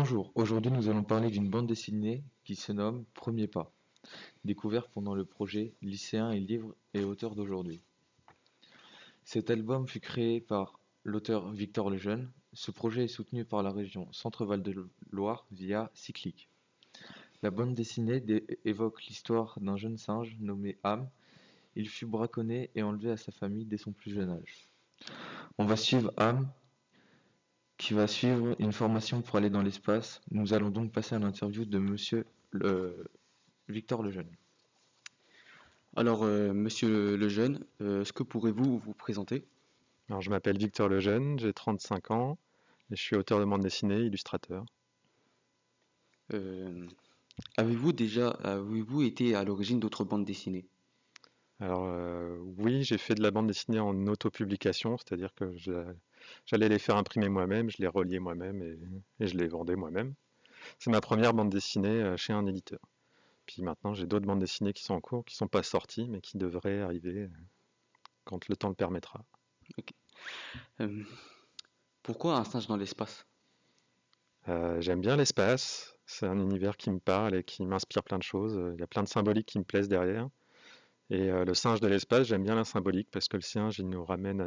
Bonjour, aujourd'hui nous allons parler d'une bande dessinée qui se nomme Premier pas, découverte pendant le projet Lycéens et livres et auteurs d'aujourd'hui. Cet album fut créé par l'auteur Victor Lejeune. Ce projet est soutenu par la région Centre-Val de Loire via Cyclic. La bande dessinée évoque l'histoire d'un jeune singe nommé Ham. Il fut braconné et enlevé à sa famille dès son plus jeune âge. On va suivre Ham qui va suivre une formation pour aller dans l'espace. Nous allons donc passer à l'interview de monsieur Victor Lejeune. Alors, monsieur Lejeune, est-ce que pourrez-vous vous présenter? Alors, je m'appelle Victor Lejeune, j'ai 35 ans et je suis auteur de bande dessinée, illustrateur. Euh, avez-vous été à l'origine d'autres bandes dessinées? Alors oui, j'ai fait de la bande dessinée en autopublication, c'est-à-dire que j'allais les faire imprimer moi-même, je les reliais moi-même et je les vendais moi-même. C'est ma première bande dessinée chez un éditeur. Puis maintenant, j'ai d'autres bandes dessinées qui sont en cours, qui sont pas sorties, mais qui devraient arriver quand le temps le permettra. Ok. Euh, pourquoi un singe dans l'espace? J'aime bien l'espace, c'est un univers qui me parle et qui m'inspire plein de choses. Il y a plein de symboliques qui me plaisent derrière. Et le singe de l'espace, j'aime bien la symbolique parce que le singe, il nous ramène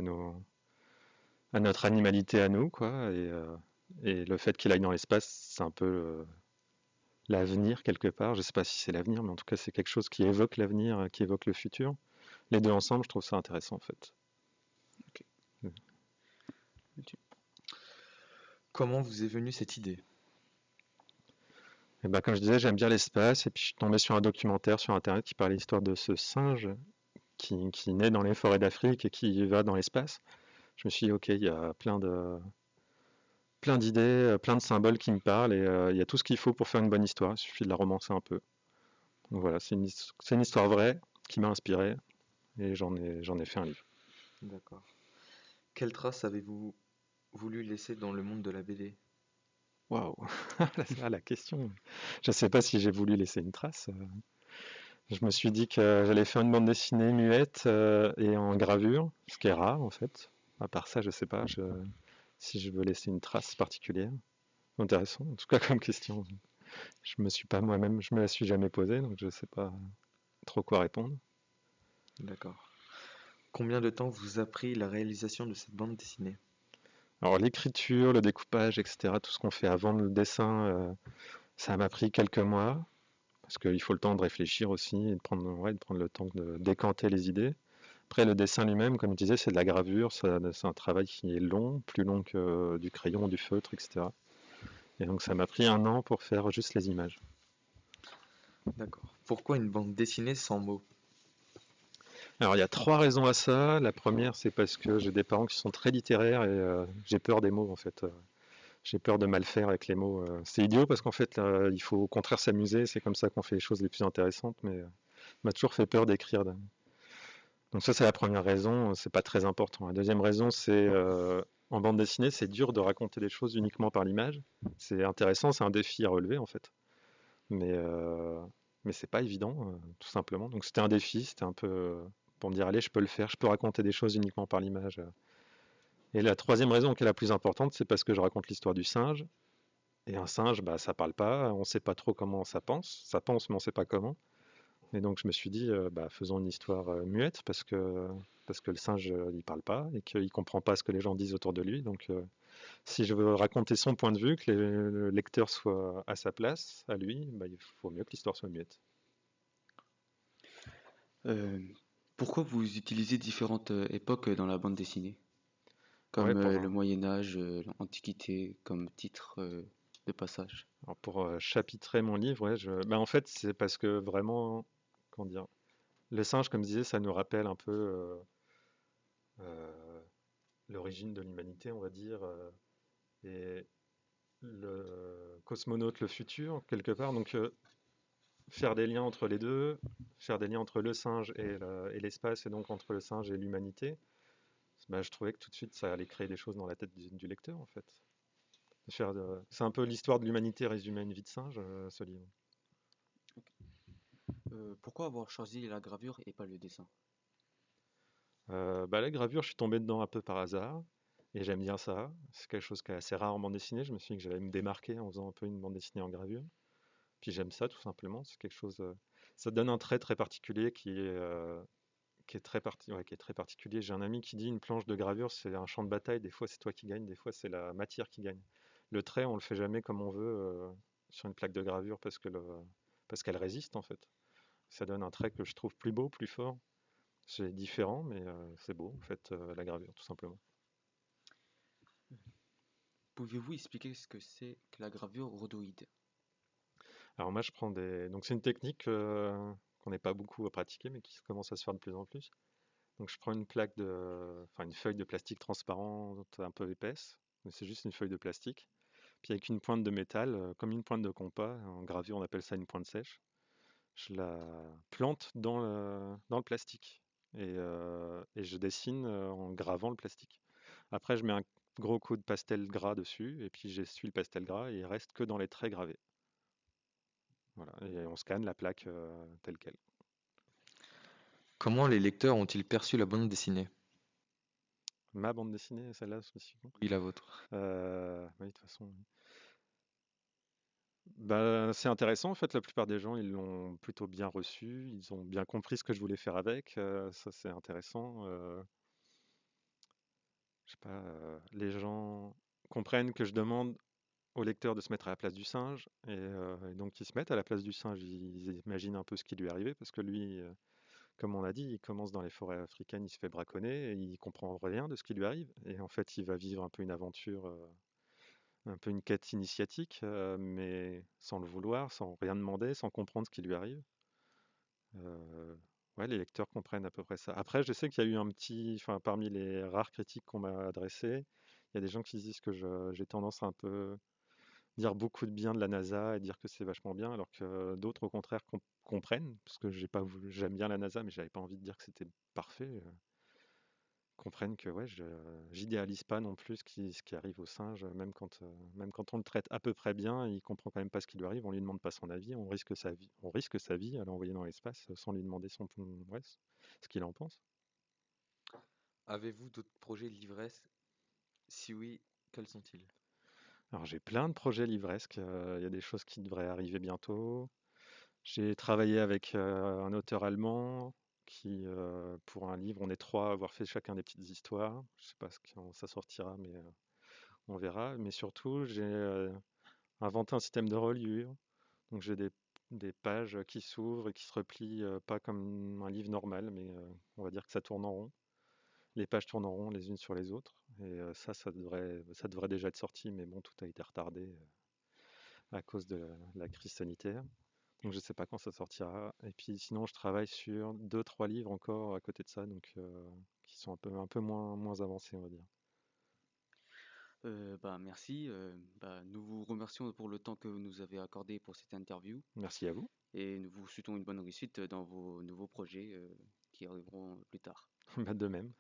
à notre animalité à nous, quoi. Et le fait qu'il aille dans l'espace, c'est un peu l'avenir quelque part. Je sais pas si c'est l'avenir, mais en tout cas, c'est quelque chose qui évoque l'avenir, qui évoque le futur. Les deux ensemble, je trouve ça intéressant en fait. Ok. Comment vous est venue cette idée? Et ben, comme je disais, j'aime bien l'espace. Et puis, je suis tombé sur un documentaire sur Internet qui parlait l'histoire de ce singe qui naît dans les forêts d'Afrique et qui va dans l'espace. Je me suis dit, ok, il y a plein d'idées, plein de symboles qui me parlent et il y a tout ce qu'il faut pour faire une bonne histoire. Il suffit de la romancer un peu. Donc voilà, c'est une histoire vraie qui m'a inspiré et j'en ai fait un livre. D'accord. Quelle trace avez-vous voulu laisser dans le monde de la BD? Waouh, la question. Je ne sais pas si j'ai voulu laisser une trace. Je me suis dit que j'allais faire une bande dessinée muette et en gravure, ce qui est rare en fait. À part ça, je sais pas si je veux laisser une trace particulière. Intéressant, en tout cas comme question. Je me la suis jamais posée, donc je sais pas trop quoi répondre. D'accord. Combien de temps vous a pris la réalisation de cette bande dessinée? Alors l'écriture, le découpage, etc., tout ce qu'on fait avant le dessin, ça m'a pris quelques mois, parce qu'il faut le temps de réfléchir aussi et de prendre le temps de décanter les idées. Après le dessin lui-même, comme je disais, c'est de la gravure, c'est un travail qui est long, plus long que du crayon, du feutre, etc. Et donc ça m'a pris un an pour faire juste les images. D'accord. Pourquoi une bande dessinée sans mots? Alors il y a trois raisons à ça. La première, c'est parce que j'ai des parents qui sont très littéraires et j'ai peur des mots en fait. J'ai peur de mal faire avec les mots. C'est idiot parce qu'en fait, là, il faut au contraire s'amuser. C'est comme ça qu'on fait les choses les plus intéressantes. Mais m'a toujours fait peur d'écrire. Donc ça, c'est la première raison. C'est pas très important. La deuxième raison, c'est en bande dessinée, c'est dur de raconter des choses uniquement par l'image. C'est intéressant, c'est un défi à relever en fait. Mais mais c'est pas évident, tout simplement. Donc c'était un défi. C'était un peu pour me dire allez, je peux le faire. Je peux raconter des choses uniquement par l'image. Et la troisième raison qui est la plus importante, c'est parce que je raconte l'histoire du singe. Et un singe, bah, ça parle pas, on sait pas trop comment ça pense. Ça pense, mais on sait pas comment. Et donc je me suis dit, bah, faisons une histoire muette parce que le singe, il parle pas et qu'il comprend pas ce que les gens disent autour de lui. Donc si je veux raconter son point de vue, que le lecteur soit à sa place, à lui, bah, il faut mieux que l'histoire soit muette. Euh, pourquoi vous utilisez différentes époques dans la bande dessinée? Ouais, Comme le Moyen Âge, l'Antiquité, comme titre de passage. alors pour chapitrer mon livre, ouais, bah, en fait, c'est parce que vraiment, comment dire, le singe, comme je disais, ça nous rappelle un peu euh, l'origine de l'humanité, on va dire, et le cosmonaute, le futur, quelque part. Donc, faire des liens entre les deux, faire des liens entre le singe et l'espace, et donc entre le singe et l'humanité, bah, je trouvais que tout de suite, ça allait créer des choses dans la tête du lecteur, en fait. C'est un peu l'histoire de l'humanité résumée à une vie de singe, ce livre. Pourquoi avoir choisi la gravure et pas le dessin? Bah, la gravure, je suis tombé dedans un peu par hasard. Et j'aime bien ça. C'est quelque chose qui est assez rare en bande dessinée. Je me suis dit que j'allais me démarquer en faisant un peu une bande dessinée en gravure. Puis j'aime ça tout simplement. C'est quelque chose. Ça donne un trait très particulier qui est très particulier. J'ai un ami qui dit une planche de gravure, c'est un champ de bataille. Des fois, c'est toi qui gagne, des fois, c'est la matière qui gagne. Le trait, on le fait jamais comme on veut sur une plaque de gravure parce qu'elle résiste en fait. Ça donne un trait que je trouve plus beau, plus fort. C'est différent, mais c'est beau en fait la gravure tout simplement. Pouvez-vous expliquer ce que c'est que la gravure rhodoïde? Alors moi, je prends des. Donc c'est une technique qu'on n'est pas beaucoup à pratiquer, mais qui commence à se faire de plus en plus. Donc je prends enfin une feuille de plastique transparente un peu épaisse, mais c'est juste une feuille de plastique. Puis avec une pointe de métal, comme une pointe de compas, en gravure on appelle ça une pointe sèche, je la plante dans le plastique et je dessine en gravant le plastique. Après je mets un gros coup de pastel gras dessus et puis j'essuie le pastel gras et il reste que dans les traits gravés. Voilà, et on scanne la plaque telle quelle. Comment les lecteurs ont-ils perçu la bande dessinée? Ma bande dessinée, celle-là spécifiquement. Oui, la vôtre. Oui, de toute façon. Bah, c'est intéressant en fait, la plupart des gens, ils l'ont plutôt bien reçu, ils ont bien compris ce que je voulais faire avec, ça c'est intéressant. Je sais pas, les gens comprennent que je demande au lecteur de se mettre à la place du singe et donc ils se mettent à la place du singe, ils imaginent un peu ce qui lui est arrivé parce que lui, comme on a dit, il commence dans les forêts africaines, il se fait braconner et il comprend rien de ce qui lui arrive et en fait, il va vivre un peu une aventure, un peu une quête initiatique, mais sans le vouloir, sans rien demander, sans comprendre ce qui lui arrive. Euh, ouais, les lecteurs comprennent à peu près ça. Après, je sais qu'il y a eu enfin, parmi les rares critiques qu'on m'a adressées, il y a des gens qui disent que j'ai tendance à un peu dire beaucoup de bien de la NASA et dire que c'est vachement bien, alors que d'autres, au contraire, comprennent, parce que j'aime bien la NASA, mais j'avais pas envie de dire que c'était parfait. Comprennent que ouais, j'idéalise pas non plus ce qui arrive au singe, même quand on le traite à peu près bien, il comprend quand même pas ce qui lui arrive, on lui demande pas son avis, on risque sa vie à l'envoyer dans l'espace sans lui demander ouais, ce qu'il en pense. Avez-vous d'autres projets livresques? Si oui, quels sont-ils? Alors j'ai plein de projets livresques, il y a des choses qui devraient arriver bientôt. J'ai travaillé avec un auteur allemand pour un livre, on est trois à avoir fait chacun des petites histoires. Je sais pas quand ça sortira, mais on verra. Mais surtout, j'ai inventé un système de reliure. Donc j'ai des pages qui s'ouvrent et qui se replient, pas comme un livre normal, mais on va dire que ça tourne en rond. Les pages tournent en rond les unes sur les autres. Et ça devrait déjà être sorti, mais bon, tout a été retardé à cause de la crise sanitaire. Donc je sais pas quand ça sortira. Et puis sinon, je travaille sur deux, trois livres encore à côté de ça, donc qui sont un peu moins avancés, on va dire. Bah, merci. Bah, nous vous remercions pour le temps que vous nous avez accordé pour cette interview Merci à vous. et nous vous souhaitons une bonne réussite dans vos nouveaux projets qui arriveront plus tard. Bah, de même.